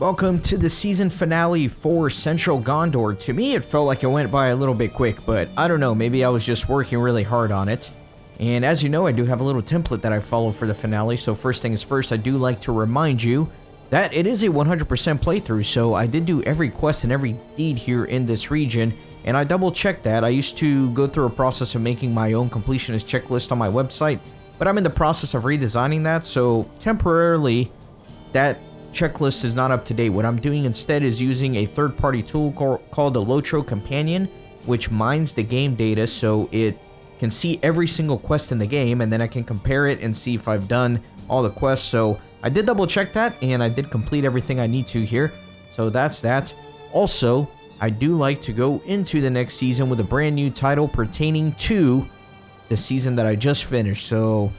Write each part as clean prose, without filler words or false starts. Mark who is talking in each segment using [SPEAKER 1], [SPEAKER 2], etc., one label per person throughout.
[SPEAKER 1] Welcome to the season finale for Central Gondor. To me, it felt like it went by a little bit quick, but I don't know, maybe I was just working really hard on it. And as you know, I do have a little template that I follow for the finale, so first things first, I do like to remind you that it is a 100% playthrough, so I did do every quest and every deed here in this region, and I double checked that. I used to go through a process of making my own completionist checklist on my website, but I'm in the process of redesigning that, so temporarily, that checklist is not up to date. What I'm doing instead is using a third-party tool called the LOTRO Companion, which mines the game data so it can see every single quest in the game, and then I can compare it and see if I've done all the quests. So I did double check that, and I did complete everything I need to here. So that's that. Also, I do like to go into the next season with a brand new title pertaining to the season that I just finished. So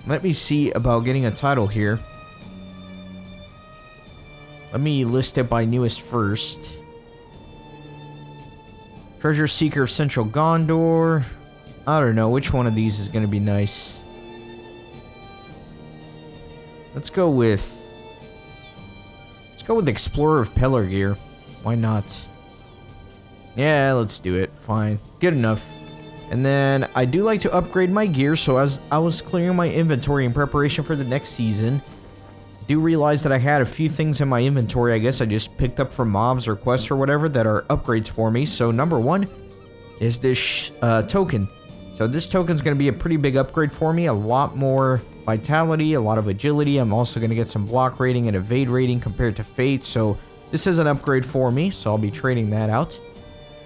[SPEAKER 1] let me see about getting a title here. Let me list it by newest first. Treasure Seeker of Central Gondor. I don't know which one of these is going to be nice. Let's go with Explorer of Pelargir. Why not? Yeah, let's do it. Fine. Good enough. And then I do like to upgrade my gear, so as I was clearing my inventory in preparation for the next season, I do realize that I had a few things in my inventory. I guess I just picked up from mobs or quests or whatever that are upgrades for me. So number one is this token. So this token is going to be a pretty big upgrade for me. A lot more vitality, a lot of agility. I'm also going to get some block rating and evade rating compared to Fate. So this is an upgrade for me. So I'll be trading that out.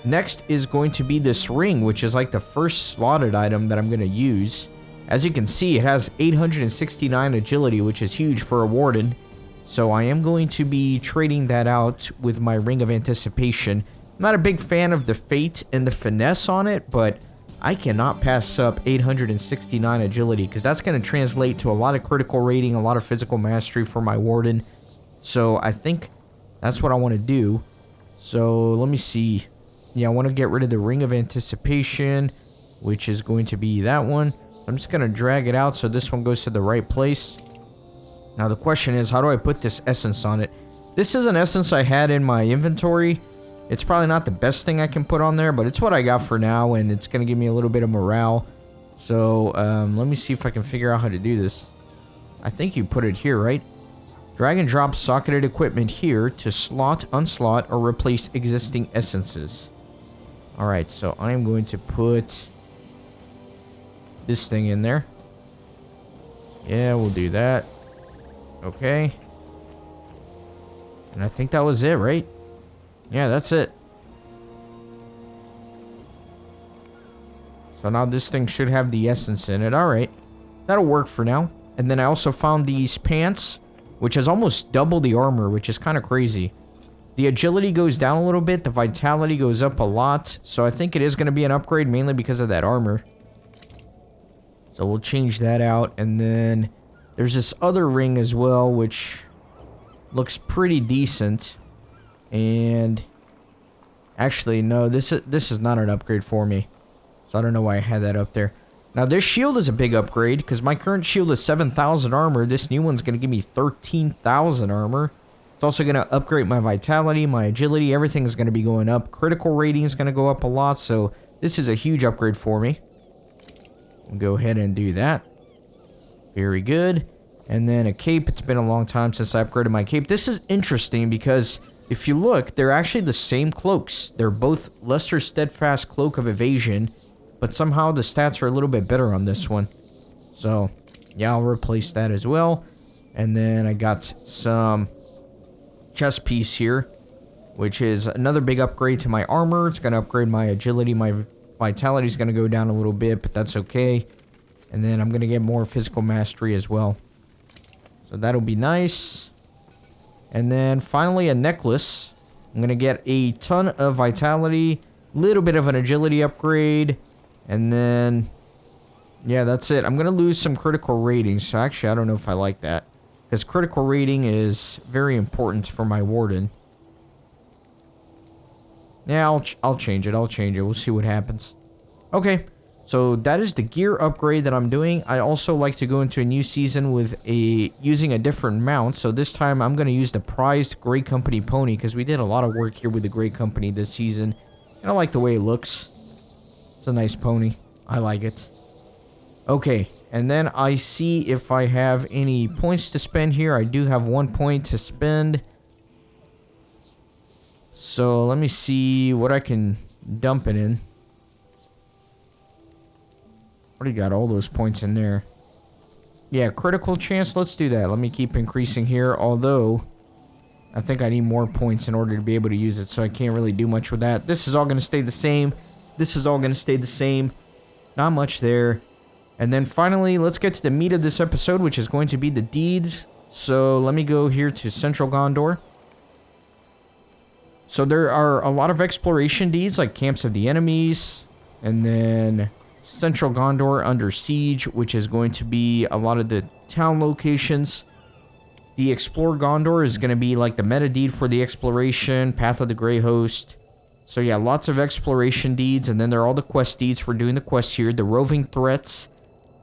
[SPEAKER 1] Next is going to be this ring, which is like the first slotted item that I'm going to use. As you can see, it has 869 agility, which is huge for a warden. So I am going to be trading that out with my Ring of Anticipation. I'm not a big fan of the Fate and the Finesse on it, but I cannot pass up 869 agility because that's going to translate to a lot of critical rating, a lot of physical mastery for my warden. So I think that's what I want to do. So let me see. Yeah, I want to get rid of the Ring of Anticipation, which is going to be that one. I'm just going to drag it out so this one goes to the right place. Now the question is, how do I put this essence on it? This is an essence I had in my inventory. It's probably not the best thing I can put on there, but it's what I got for now, and it's going to give me a little bit of morale. So let me see if I can figure out how to do this. I think you put it here, right? Drag and drop socketed equipment here to slot, unslot, or replace existing essences. Alright, so I'm going to put this thing in there. Yeah, we'll do that. Okay. And I think that was it, right? Yeah, that's it. So now this thing should have the essence in it. Alright. That'll work for now. And then I also found these pants, which has almost double the armor, which is kind of crazy. The agility goes down a little bit. The vitality goes up a lot. So I think it is going to be an upgrade, mainly because of that armor. So we'll change that out. And then there's this other ring as well, which looks pretty decent. And actually, no, this is not an upgrade for me. So I don't know why I had that up there. Now, this shield is a big upgrade because my current shield is 7,000 armor. This new one's going to give me 13,000 armor. It's also going to upgrade my vitality, my agility. Everything is going to be going up. Critical rating is going to go up a lot. So this is a huge upgrade for me. We'll go ahead and do that. Very good. And then a cape. It's been a long time since I upgraded my cape. This is interesting because if you look, they're actually the same cloaks. They're both Lesser Steadfast Cloak of Evasion, but somehow the stats are a little bit better on this one. So, yeah, I'll replace that as well. And then I got some chest piece here, which is another big upgrade to my armor. It's going to upgrade my agility. My vitality is going to go down a little bit, but that's okay. And then I'm going to get more physical mastery as well. So that'll be nice. And then finally a necklace. I'm going to get a ton of vitality, little bit of an agility upgrade, and then, yeah, that's it. I'm going to lose some critical rating, so actually I don't know if I like that, because critical rating is very important for my warden. Yeah, I'll change it. We'll see what happens. Okay, So that is the gear upgrade that I'm doing. I also like to go into a new season with using a different mount. So this time I'm going to use the prized Great Company pony because we did a lot of work here with the Great Company this season. And I like the way it looks. It's a nice pony. I like it. Okay, and then I see if I have any points to spend here. I do have 1 point to spend. So let me see what I can dump it in. Already got all those points in there. Yeah, critical chance. Let's do that. Let me keep increasing here. Although, I think I need more points in order to be able to use it. So I can't really do much with that. This is all going to stay the same. This is all going to stay the same. Not much there. And then finally, let's get to the meat of this episode, which is going to be the deeds. So let me go here to Central Gondor. So there are a lot of exploration deeds, like camps of the enemies. And then Central Gondor under siege, which is going to be a lot of the town locations. The Explore Gondor is going to be like the meta deed for the exploration, Path of the Grey Host. So yeah, lots of exploration deeds, and then there are all the quest deeds for doing the quests here, the roving threats,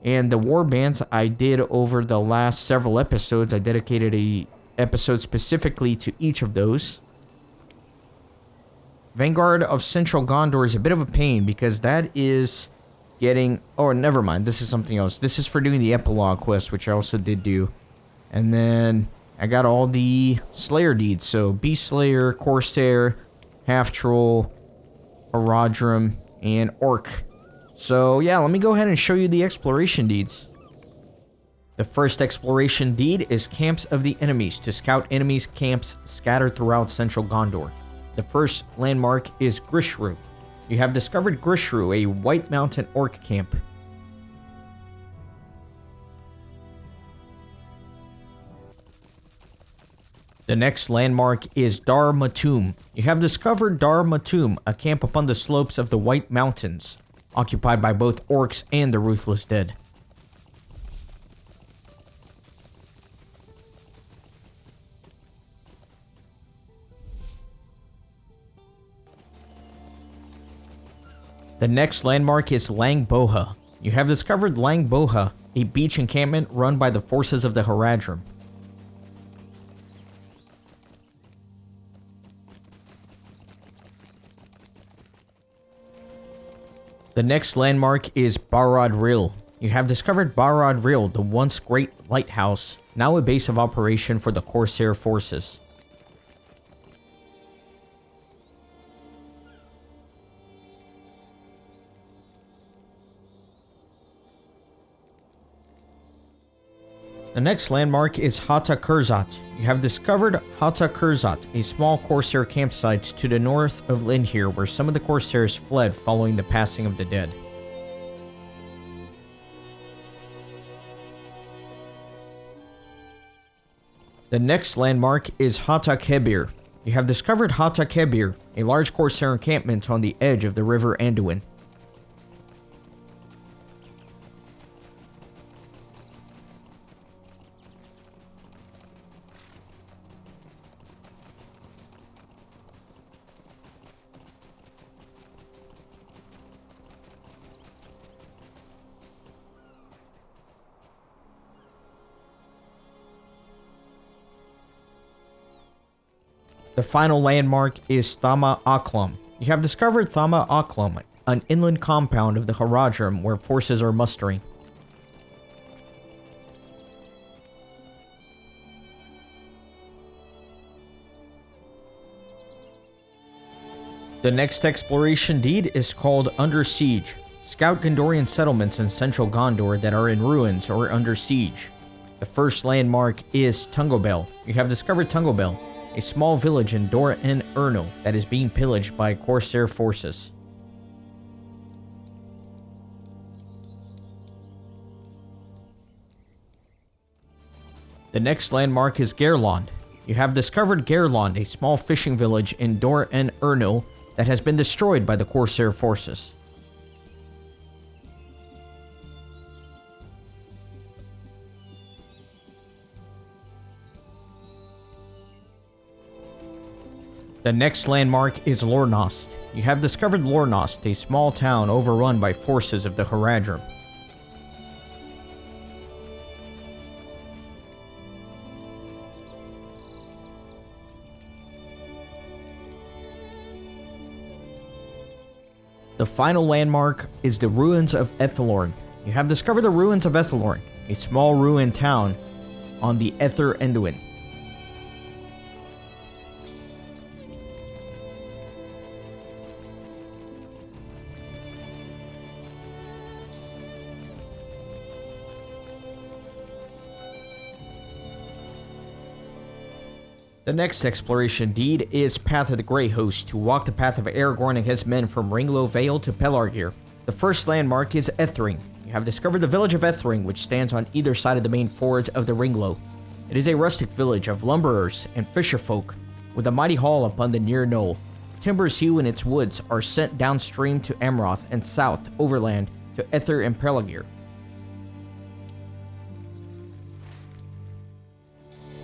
[SPEAKER 1] and the war bands I did over the last several episodes. I dedicated a episode specifically to each of those. Vanguard of Central Gondor is a bit of a pain because that is getting... Oh, never mind. This is something else. This is for doing the epilogue quest, which I also did do. And then I got all the Slayer deeds. So Beast Slayer, Corsair, Half Troll, Haradrim, and Orc. So yeah, let me go ahead and show you the exploration deeds. The first exploration deed is Camps of the Enemies, to scout enemies' camps scattered throughout Central Gondor. The first landmark is Grishru. You have discovered Grishru, a White Mountain Orc camp. The next landmark is Dar Matum. You have discovered Dar Matum, a camp upon the slopes of the White Mountains, occupied by both orcs and the Ruthless Dead. The next landmark is Lang Boha. You have discovered Lang Boha, a beach encampment run by the forces of the Haradrim. The next landmark is Barad Ril. You have discovered Barad Ril, the once great lighthouse, now a base of operation for the Corsair forces. The next landmark is Hata Kurzat. You have discovered Hata Kurzat, a small Corsair campsite to the north of Lindhir, where some of the Corsairs fled following the passing of the dead. The next landmark is Hata Kebir. You have discovered Hata Kebir, a large Corsair encampment on the edge of the river Anduin. The final landmark is Thama Aklam. You have discovered Thama Aklam, an inland compound of the Haradrim where forces are mustering. The next exploration deed is called Under Siege. Scout Gondorian settlements in Central Gondor that are in ruins or under siege. The first landmark is Tungobel. You have discovered Tungobel, a small village in Dor-en-Ernil that is being pillaged by Corsair forces. The next landmark is Gerlond. You have discovered Gerlond, a small fishing village in Dor-en-Ernil that has been destroyed by the Corsair forces. The next landmark is Lornost. You have discovered Lornost, a small town overrun by forces of the Haradrim. The final landmark is the ruins of Ethelorn. You have discovered the ruins of Ethelorn, a small ruined town on the Dor-en-Ernil. The next exploration deed is Path of the Grey Host, to walk the path of Aragorn and his men from Ringló Vale to Pelargir. The first landmark is Ethring. You have discovered the village of Ethring, which stands on either side of the main fords of the Ringló. It is a rustic village of lumberers and fisherfolk, with a mighty hall upon the near knoll. Timbers hewn in its woods are sent downstream to Amroth and south overland to Ether and Pelargir.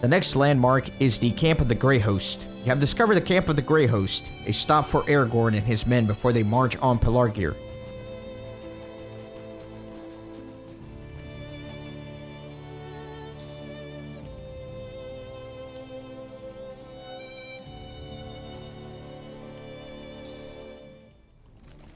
[SPEAKER 1] The next landmark is the Camp of the Grey Host. You have discovered the Camp of the Grey Host, a stop for Aragorn and his men before they march on Pelargir.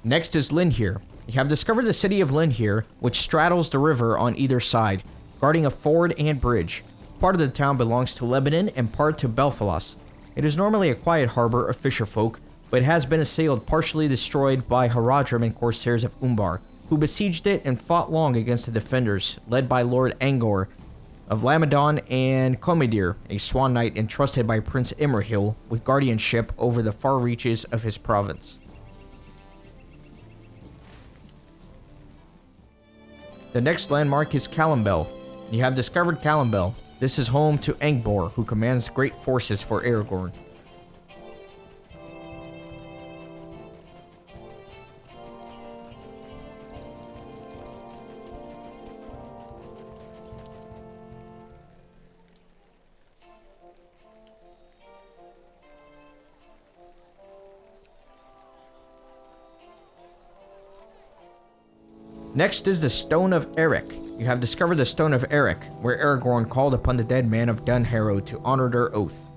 [SPEAKER 1] Next is Linhir. You have discovered the city of Linhir, which straddles the river on either side, guarding a ford and bridge. Part of the town belongs to Lebennin and part to Belfalas. It is normally a quiet harbor of fisherfolk, but it has been assailed, partially destroyed by Haradrim and Corsairs of Umbar, who besieged it and fought long against the defenders, led by Lord Angor of Lamadon and Comidir, a swan knight entrusted by Prince Imrahil with guardianship over the far reaches of his province. The next landmark is Calimbel. You have discovered Calimbel. This is home to Angbor, who commands great forces for Aragorn. Next is the Stone of Eric. You have discovered the Stone of Eric, where Aragorn called upon the dead man of Dunharrow to honor their oath.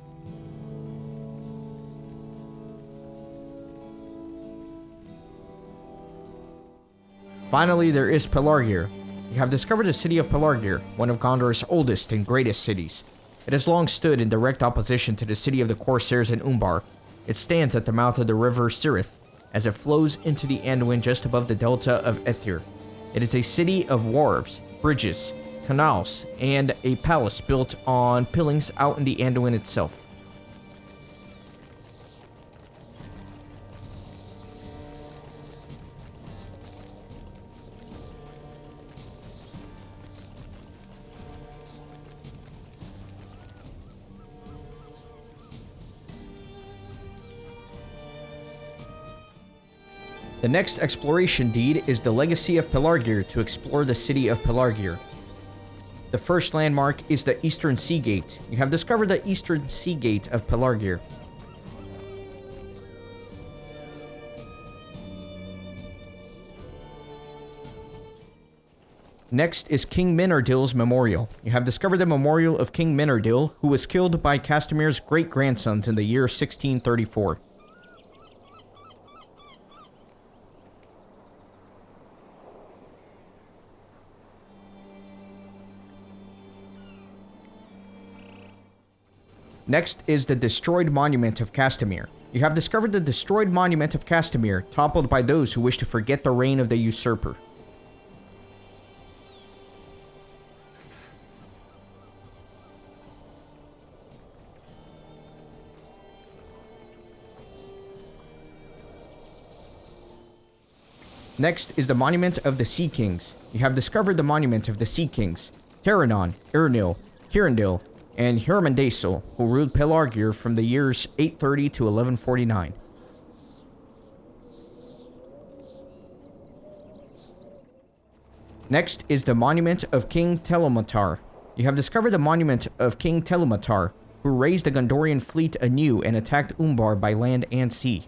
[SPEAKER 1] Finally, there is Pelargir. You have discovered the city of Pelargir, one of Gondor's oldest and greatest cities. It has long stood in direct opposition to the city of the Corsairs in Umbar. It stands at the mouth of the river Sirith, as it flows into the Anduin just above the delta of Ethir. It is a city of wharves, bridges, canals, and a palace built on pillings out in the Anduin itself. The next exploration deed is the Legacy of Pelargir, to explore the city of Pelargir. The first landmark is the Eastern Sea Gate. You have discovered the Eastern Sea Gate of Pelargir. Next is King Minardil's Memorial. You have discovered the memorial of King Minardil, who was killed by Castamir's great-grandsons in the year 1634. Next is the Destroyed Monument of Castamir. You have discovered the Destroyed Monument of Castamir, toppled by those who wish to forget the reign of the usurper. Next is the Monument of the Sea Kings. You have discovered the Monument of the Sea Kings, Teranon, Ernil, Kirindil, and Hermandasil, who ruled Pelargir from the years 830 to 1149. Next is the Monument of King Telumatar. You have discovered the Monument of King Telumatar, who who raised the Gondorian fleet anew and attacked Umbar by land and sea.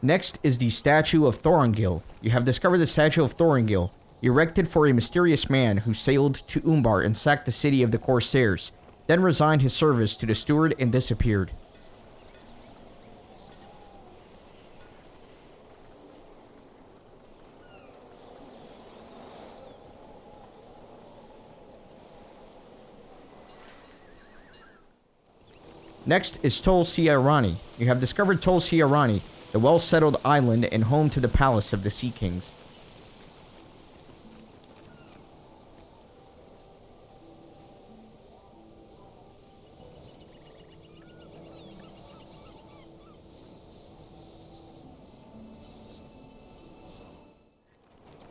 [SPEAKER 1] Next is the statue of Thorongil. You have discovered the statue of Thorongil, erected for a mysterious man who sailed to Umbar and sacked the city of the Corsairs, then resigned his service to the steward and disappeared. Next is Tol Siarani. You have discovered Tol Siarani, the well-settled island and home to the palace of the Sea Kings.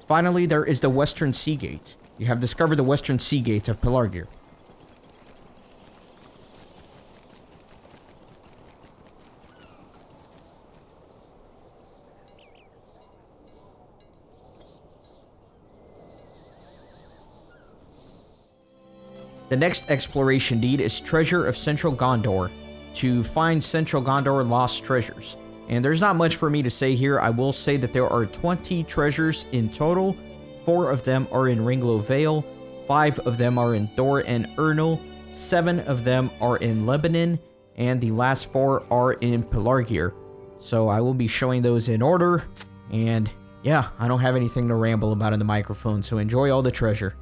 [SPEAKER 1] Finally, there is the Western Sea Gate. You have discovered the Western Sea Gate of Pelargir. The next exploration deed is Treasure of Central Gondor, to find Central Gondor lost treasures. And there's not much for me to say here. I will say that there are 20 treasures in total. 4 of them are in Ringló Vale, 5 of them are in Dor-en-Ernil, 7 of them are in Lebennin, and the last 4 are in Pelargir. So I will be showing those in order. And yeah, I don't have anything to ramble about in the microphone, so enjoy all the treasure.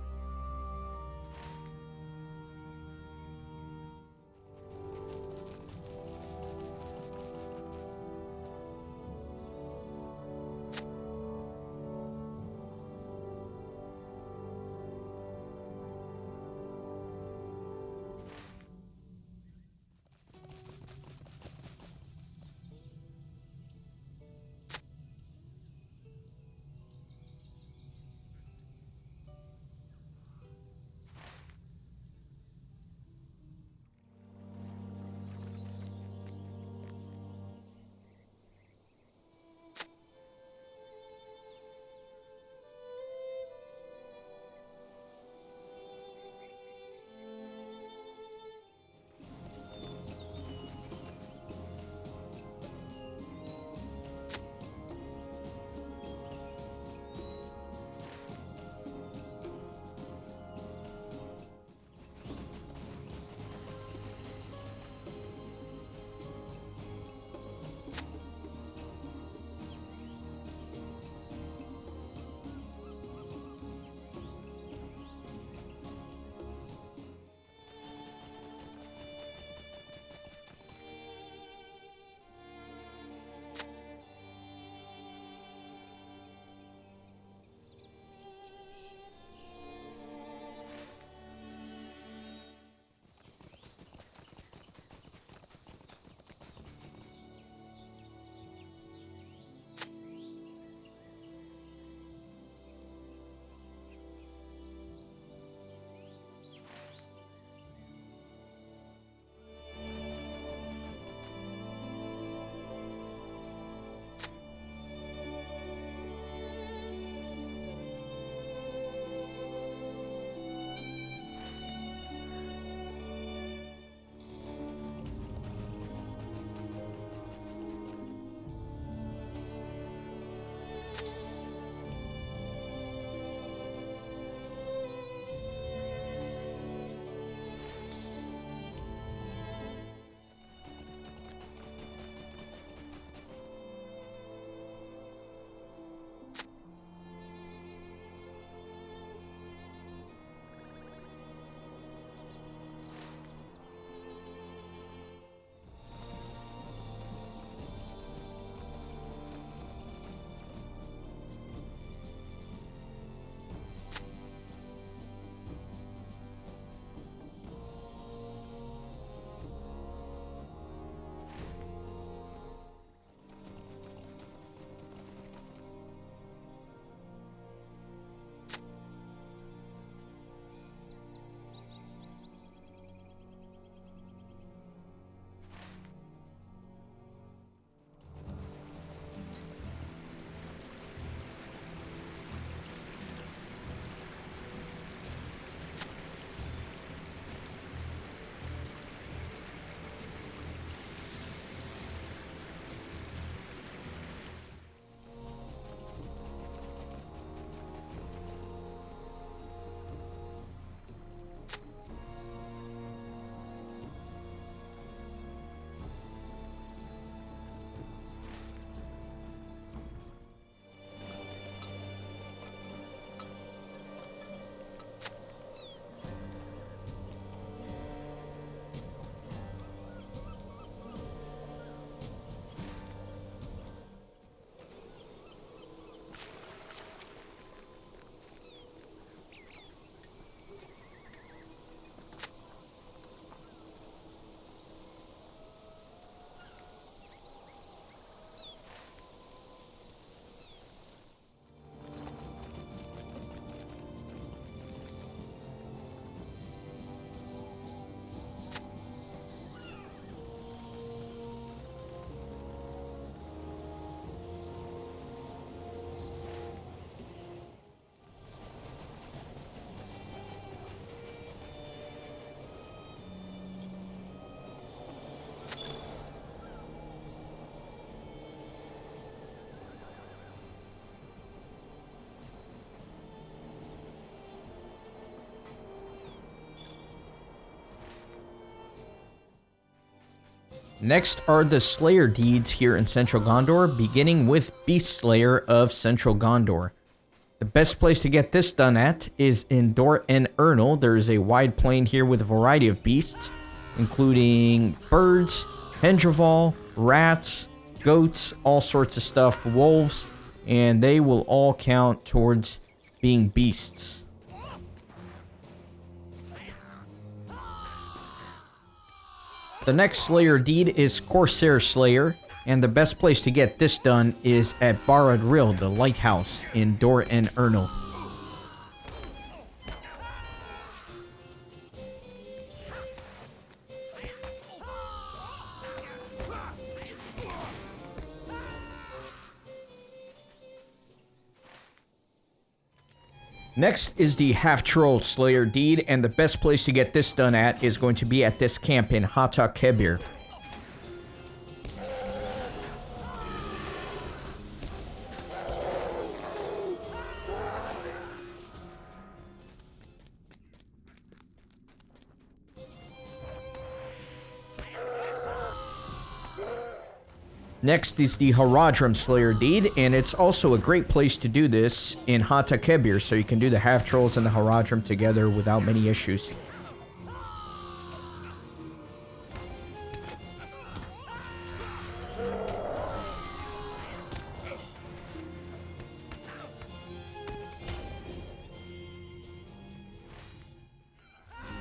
[SPEAKER 1] Next are the Slayer deeds here in Central Gondor, beginning with Beast Slayer of Central Gondor. The best place to get this done at is in Dor-en-Ernil. There is a wide plain here with a variety of beasts, including birds, Hendrival, rats, goats, all sorts of stuff, wolves, and they will all count towards being beasts. The next Slayer deed is Corsair Slayer, and the best place to get this done is at Haradrim, the lighthouse in Dor-en-Ernil. Next is the Half-Troll Slayer deed, and the best place to get this done at is going to be at this camp in Haradrim. Next is the Haradrim Slayer deed, and it's also a great place to do this in Haradrim, so you can do the half-trolls and the Haradrim together without many issues.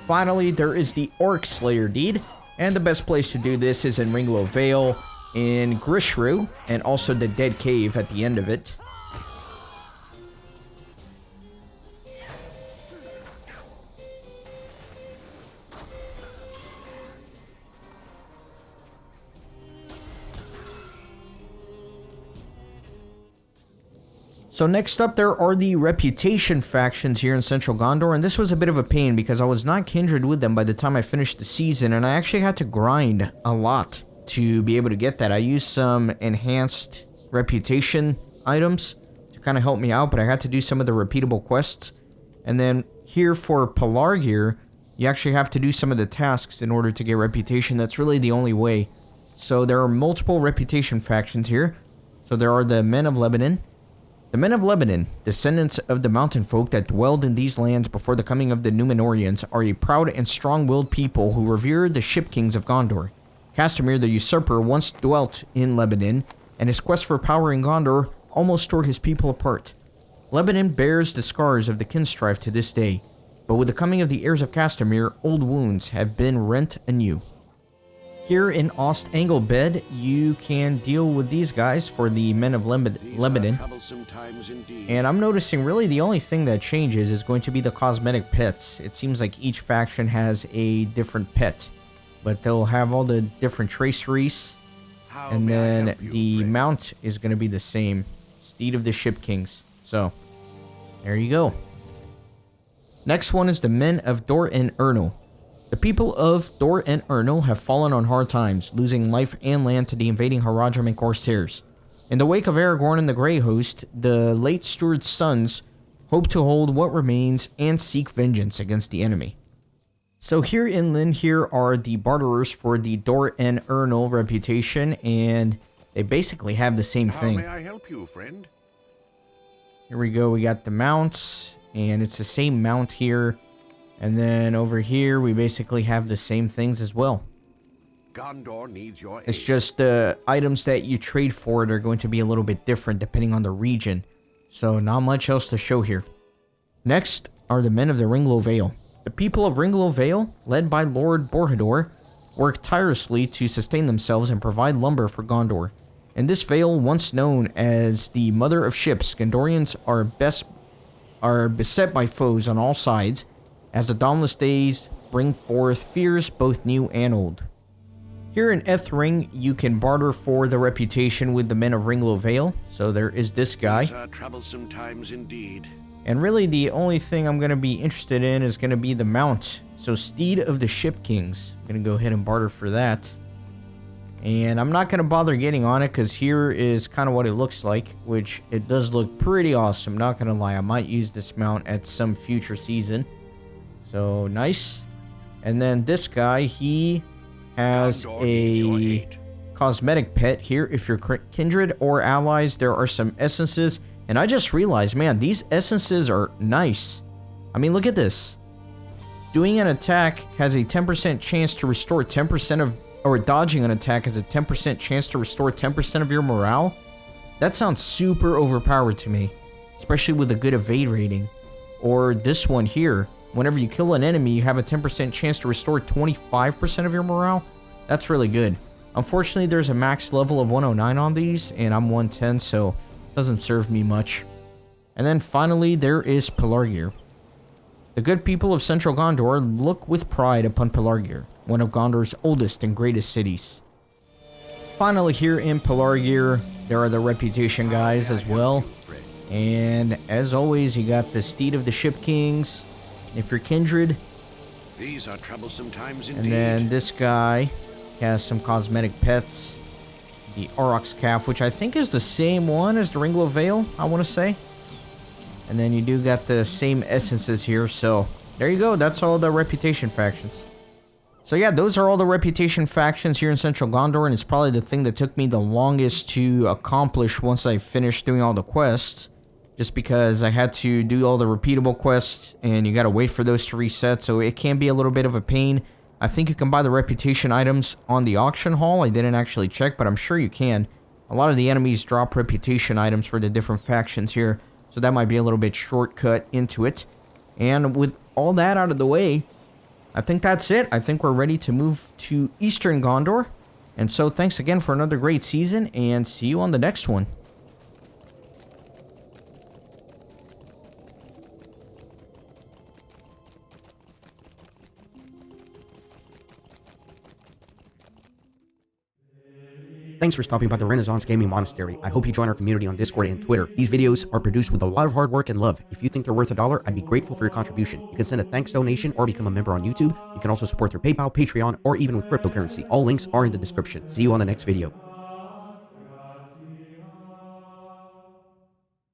[SPEAKER 1] Finally, there is the Orc Slayer deed, and the best place to do this is in Ringló Vale, in Grishru, and also the Dead Cave at the end of it. So next up, there are the Reputation factions here in Central Gondor, and this was a bit of a pain because I was not kindred with them by the time I finished the season, and I actually had to grind a lot to be able to get that. I used some enhanced reputation items to kind of help me out, but I had to do some of the repeatable quests. And then here for Pelargir, you actually have to do some of the tasks in order to get reputation. That's really the only way. So there are multiple reputation factions here. So there are the Men of Lebennin. The Men of Lebennin, descendants of the mountain folk that dwelled in these lands before the coming of the Númenóreans, are a proud and strong-willed people who revere the ship kings of Gondor. Castamir the Usurper once dwelt in Lebennin, and his quest for power in Gondor almost tore his people apart. Lebennin bears the scars of the kinstrife to this day, but with the coming of the heirs of Castamir, old wounds have been rent anew. Here in Ost-Anglebed, you can deal with these guys for the Men of Lebennin, and I'm noticing really the only thing that changes is going to be the cosmetic pets. It seems like each faction has a different pet, but they'll have all the different traceries, and then the mount is going to be the same. Steed of the Ship Kings. So, there you go. Next one is the Men of Dor-en-Ernil. The people of Dor-en-Ernil have fallen on hard times, losing life and land to the invading Haradrim and Corsairs. In the wake of Aragorn and the Grey Host, the late steward's sons hope to hold what remains and seek vengeance against the enemy. So here in Lynn, here are the barterers for the Dor-en-Ernil Reputation, and they basically have the same thing.
[SPEAKER 2] How may I help you, friend?
[SPEAKER 1] Here we go, we got the mounts, and it's the same mount here. And then over here, we basically have the same things as well.
[SPEAKER 2] Gondor needs your aid.
[SPEAKER 1] It's just the items that you trade for it are going to be a little bit different depending on the region. So not much else to show here. Next are the Men of the Ringló Vale. The people of Ringló Vale, led by Lord Borhador, work tirelessly to sustain themselves and provide lumber for Gondor. In this vale, once known as the Mother of Ships, Gondorians are beset by foes on all sides, as the dawnless days bring forth fears both new and old. Here in Ethring, you can barter for the reputation with the Men of Ringló Vale. So there is this guy.
[SPEAKER 2] These are troublesome times indeed.
[SPEAKER 1] And really the only thing I'm going to be interested in is going to be the mount. So Steed of the Ship Kings. I'm going to go ahead and barter for that. And I'm not going to bother getting on it because here is kind of what it looks like, which it does look pretty awesome. Not going to lie, I might use this mount at some future season. So, nice. And then this guy, he has a cosmetic pet here. If you're kindred or allies, there are some essences. And I just realized, man, these essences are nice. I mean, look at this. Doing an attack has a 10% chance to restore 10% of... Or dodging an attack has a 10% chance to restore 10% of your morale. That sounds super overpowered to me. Especially with a good evade rating. Or this one here. Whenever you kill an enemy, you have a 10% chance to restore 25% of your morale. That's really good. Unfortunately, there's a max level of 109 on these, and I'm 110, so it doesn't serve me much. And then finally, there is Pelargir. The good people of Central Gondor look with pride upon Pelargir, one of Gondor's oldest and greatest cities. Finally, here in Pelargir, there are the reputation guys as well. And as always, you got the Steed of the Ship Kings. If you're kindred.
[SPEAKER 2] These are troublesome times indeed.
[SPEAKER 1] And then this guy has some cosmetic pets. The Aurochs Calf, which I think is the same one as the Ringló Veil, I want to say. And then you do got the same essences here. So there you go. That's all the reputation factions. So yeah, those are all the reputation factions here in Central Gondor. And it's probably the thing that took me the longest to accomplish once I finished doing all the quests. Just because I had to do all the repeatable quests, and you gotta wait for those to reset, so it can be a little bit of a pain. I think you can buy the reputation items on the auction hall. I didn't actually check, but I'm sure you can. A lot of the enemies drop reputation items for the different factions here, so that might be a little bit shortcut into it. And with all that out of the way, I think that's it. I think we're ready to move to Eastern Gondor. And so thanks again for another great season, and see you on the next one.
[SPEAKER 3] Thanks for stopping by the Renaissance Gaming Monastery. I hope you join our community on Discord and Twitter. These videos are produced with a lot of hard work and love. If you think they're worth $1, I'd be grateful for your contribution. You can send a thanks donation or become a member on YouTube. You can also support through PayPal, Patreon, or even with cryptocurrency. All links are in the description. See you on the next video.